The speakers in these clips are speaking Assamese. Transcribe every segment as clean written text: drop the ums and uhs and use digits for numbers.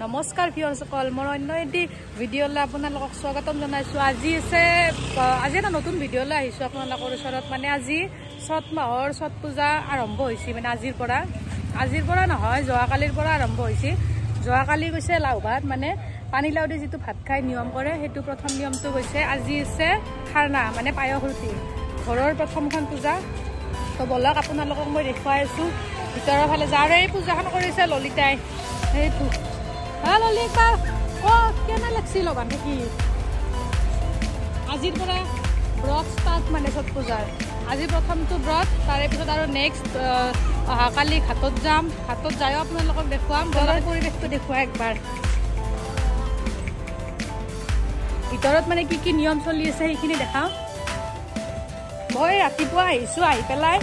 নমস্কাৰ ভিউৱাৰসকল মোৰ অন্য এটি ভিডিঅ'লৈ আপোনালোকক স্বাগতম জনাইছো। আজি এটা নতুন ভিডিঅ'লৈ আহিছো আপোনালোকৰ ওচৰত। মানে আজি ছট মাহৰ ছট পূজা আৰম্ভ হৈছে। মানে আজিৰ পৰা নহয়, যোৱাকালিৰ পৰা আৰম্ভ হৈছে। যোৱাকালি গৈছে লাও ভাত, মানে পানীলাও দি যিটো ভাত খাই নিয়ম কৰে সেইটো প্ৰথম নিয়মটো গৈছে। আজি আছে খাৰনা, মানে পায়স ৰুটি, ঘৰৰ প্ৰথমখন পূজা। তো বলক আপোনালোকক মই দেখুৱাই আছো ভিতৰৰ ফালে। যাৰে এই পূজাখন কৰিছে ললিতাই, সেইটো ললিতা কেনে লাগছি লগা নেকি? আজিৰ পৰা ব্ৰত ষ্টাৰ্ট, মানে ছট পূজাৰ আজি প্ৰথমটো ব্ৰত। তাৰে পিছত আৰু নেক্সট অহাকালি ঘাটত যাম। ঘাটত যায়ো আপোনালোকক দেখুৱাম, ঘৰৰ পৰিৱেশটো দেখুৱাই একবাৰ। ভিতৰত মানে কি নিয়ম চলি আছে সেইখিনি দেখাওঁ। মই ৰাতিপুৱা আহিছোঁ, আহি পেলাই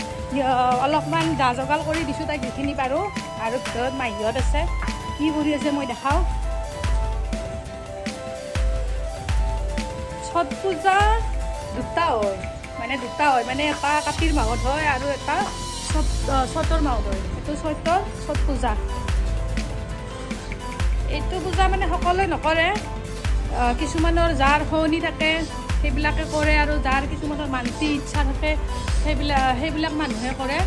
অলপমান যা যোগাৰ কৰি দিছোঁ তাইক যিখিনি পাৰোঁ। আৰু ভিতৰত মাহীহঁত আছে, কি কৰি আছে মই দেখাওঁ। ছট পূজা দুটা হয়, মানে এটা কাতিৰ মাহত হয় আৰু এটা ছটৰ মাহত হয়। এইটো ছট পূজা। এইটো পূজা মানে সকলোৱে নকৰে, কিছুমানৰ যাৰ শনি থাকে সেইবিলাকে কৰে, আৰু যাৰ কিছুমানৰ মানসিক ইচ্ছা থাকে সেইবিলাক মানুহে কৰে।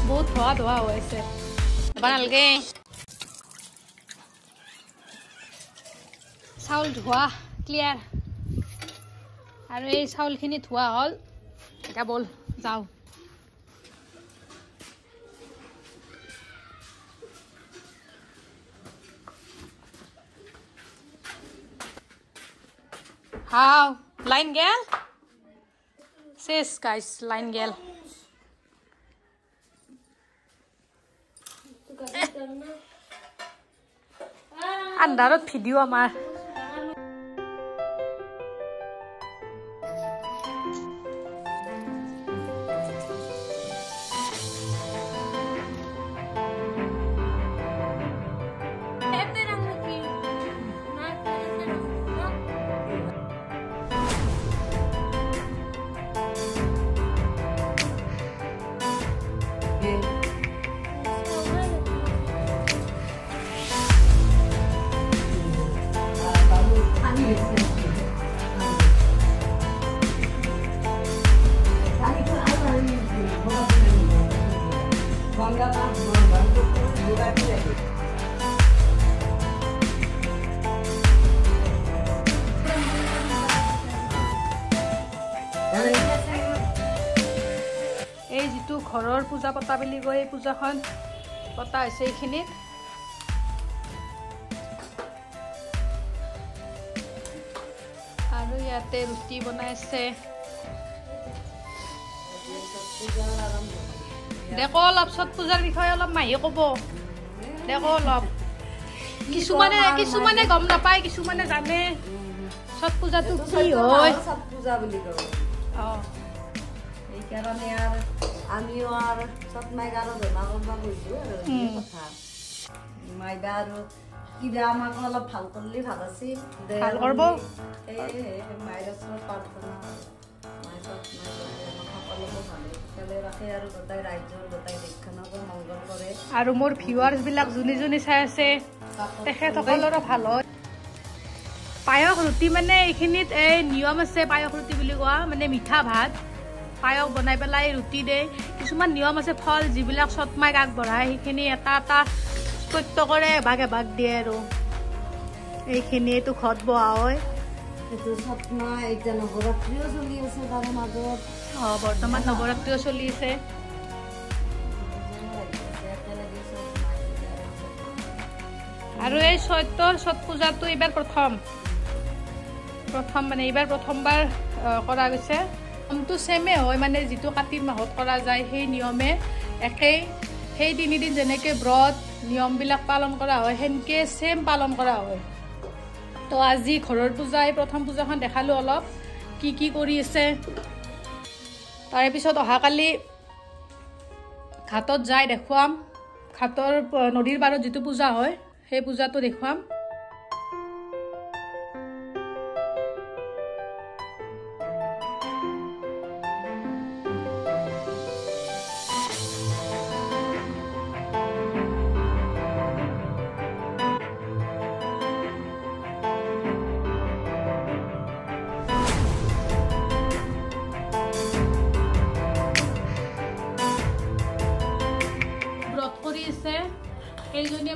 বহুত ধোৱা হৈ আছে নালাগে। চাউল ধোৱা ক্লিয়াৰ, আৰু এই চাউলখিনি ধোৱা হ'ল। এতিয়া বল যাওঁ। হাও লাইন গেল শেষ গাইস, লাইন গেল। আন্ধাৰত ভিডিঅ' আমাৰ। এই যিটো ঘৰৰ পূজা পতা বুলি কয়, এই পূজাখন পতা হৈছে এইখিনিত। আৰু ইয়াতে ৰুটি বনাইছে। দেখো অলপ ছট পূজাৰ বিষয়ে অলপ মাহীয়ে ক'ব। দেখো অলপ, কিছুমানে গম নাপায়, কিছুমানে জানে ছট পূজাটো কি হয়। ছট পূজা বুলি কয়। সেইকাৰণে আৰু আমিও আৰু ছট মাইক আৰু জনা কৰিব গৈছোঁ আৰু কথা। মাইবা আৰু কিবা আমাক অলপ ভাল কৰিলে ভাল আছিল, ভাল কৰিব। মাইৰ ওচৰত প্ৰাৰ্থনা মাই ছট মাই সকলোকে ভালে ৰাখে আৰু গোটেই ৰাজ্যৰ গোটেই দেশখনকো মংগল কৰে। আৰু মোৰ ভিউৱাৰ্ছ বিলাক যোনে চাই আছে তেখেতসকলৰো ভাল হয়। পায়স ৰুটি, মানে এইখিনিত এই নিয়ম আছে। পায়স ৰুটি বুলি কোৱা মানে মিঠা ভাত, পায়স বনাই পেলাই ৰুটি দিয়ে। কিছুমান নিয়ম আছে, ফল যিবিলাক ছট মাইক আগবঢ়ায় সেইখিনি এটা এটা প্ৰত্যেকৰে এভাগ দিয়ে। আৰু এইখিনি এইটো ঘৰত বহা হয়। এইটো ছট মাই এতিয়া নৱৰাত্ৰিও চলি আছে তাৰে মাজত। বৰ্তমান নৱৰাত্ৰিও চলি আছে। আৰু এই ছট পূজাটো এইবাৰ প্ৰথম মানে এইবাৰ প্ৰথমবাৰ কৰা গৈছে। নিয়মটো ছেমে হয়, মানে যিটো কাতিৰ মাহত কৰা যায় সেই নিয়মে একেই। সেই 3 দিন যেনেকৈ ব্ৰত নিয়মবিলাক পালন কৰা হয় সেনেকৈ ছেম পালন কৰা হয়। তো আজি ঘৰৰ পূজা, এই প্ৰথম পূজাখন দেখালোঁ অলপ কি কৰি আছে। তাৰে পিছত অহাকালি ঘাটত যাই দেখুৱাম। ঘাটৰ নদীৰ পাৰত যিটো পূজা হয় সেই পূজাটো দেখুৱাম।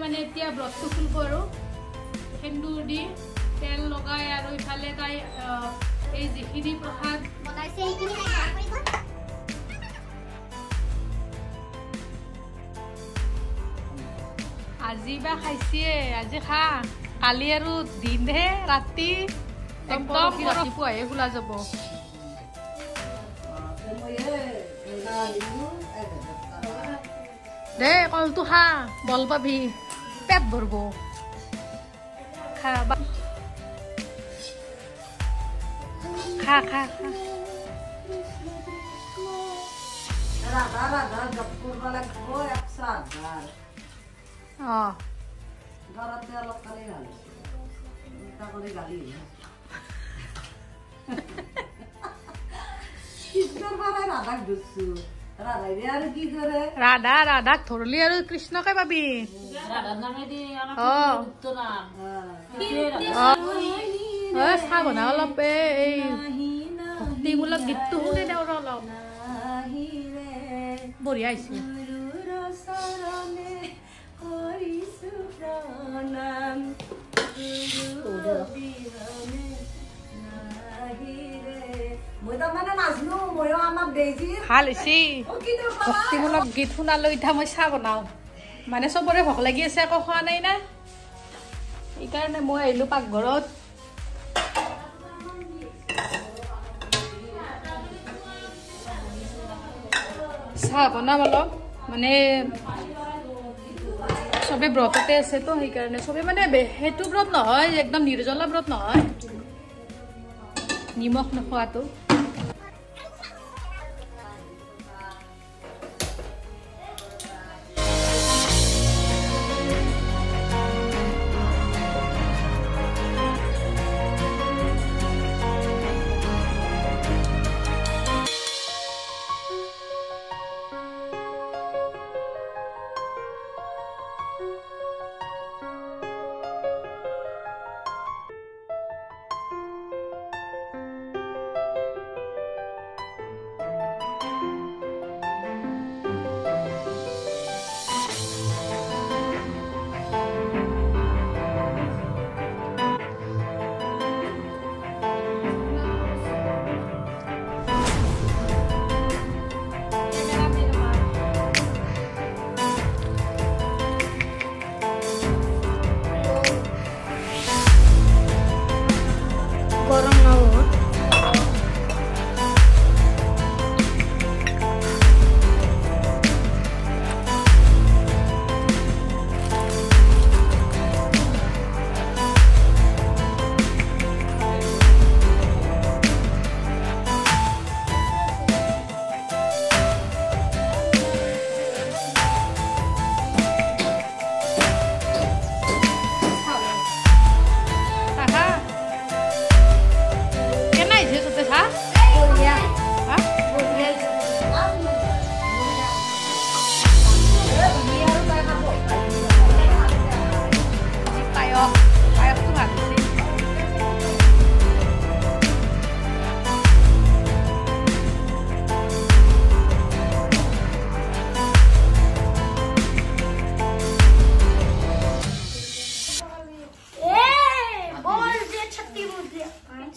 মানে এতিয়া ব্ৰতটো খুলিব আৰু সেন্দুৰ দি তেল লগাই আৰু ইফালে তাই এই যিখিনি প্ৰসাদ বনাইছে সেইখিনি আজি বা খাইছে আজি খা কালি আৰু দিনহে ৰাতি একদম ৰাতিপুৱাহে খোলা যাব দে কলটো খা বল পাবি পেট ভৰব খা খা খা খা ৰাধা ৰাধা জপ কৰিব লাগিব 100,000 ঘৰতে অলপ কালি গালি ৰাধাক ধৰছো ৰাধাক ধৰলি আৰু কৃষ্ণকে পাবি চাহ বনা অলপ এই ভক্তিমূলক গীতটো শুনে দে অলপ বঢ়িয়া হৈছে ভাল হৈছে ভক্তিমূলক গীত শুনালৈ এতিয়া মই চাহ বনাও মানে চবৰে ভোক লাগি আছে একো খোৱা নাই না সেইকাৰণে মই আহিলো পাকঘৰত চাহ বনাম অলপ মানে চবে ব্ৰততে আছে তো সেইকাৰণে চবে মানে সেইটো ব্ৰত নহয় একদম নিৰ্জলা ব্ৰত নহয় নিমখ নোখোৱাটো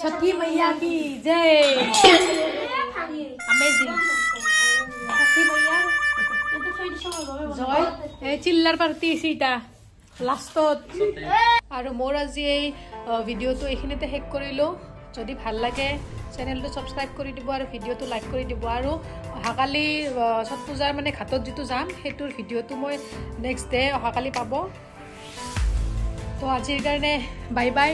छठी मैया की जय अमेजिंग छठी मैया जय ए चिल्लार पार्टी सीटा लास्टत और मोर आज এই ভিডিওটো এখিনিতে শেষ কৰিলো যদি ভাল লাগে চ্যানেলটো সাবস্ক্ৰাইব কৰি দিব আৰু ভিডিওটো লাইক কৰি দিব আৰু হাকালি ছট পূজাৰ মানে ঘাটত যেটো যাম হেতুৰ ভিডিওটো মই নেক্সট ডে হাকালি পাব তো আজিৰ কাৰণে বাই বাই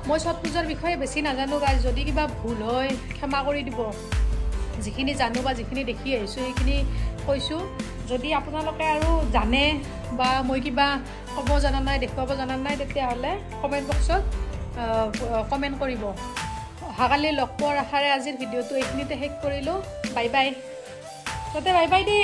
মই ছট পূজাৰ বিষয়ে বেছি নাজানো গাইজ যদি কিবা ভুল হয় ক্ষমা কৰি দিব যিখিনি জানো বা যিখিনি দেখি আহিছো সেইখিনি কৈছো যদি আপোনালোকে আৰু জানে বা মই কিবা ক'ব জানা নাই দেখুৱাব জানা নাই তেতিয়া হলে কমেন্ট বক্সত কমেন্ট কৰিব হাকালি লগ পোৱাৰ আশাৰে আজিৰ ভিডিওটো এইখিনিতে শেষ কৰিলো বাই বাই ততে বাই বাই দি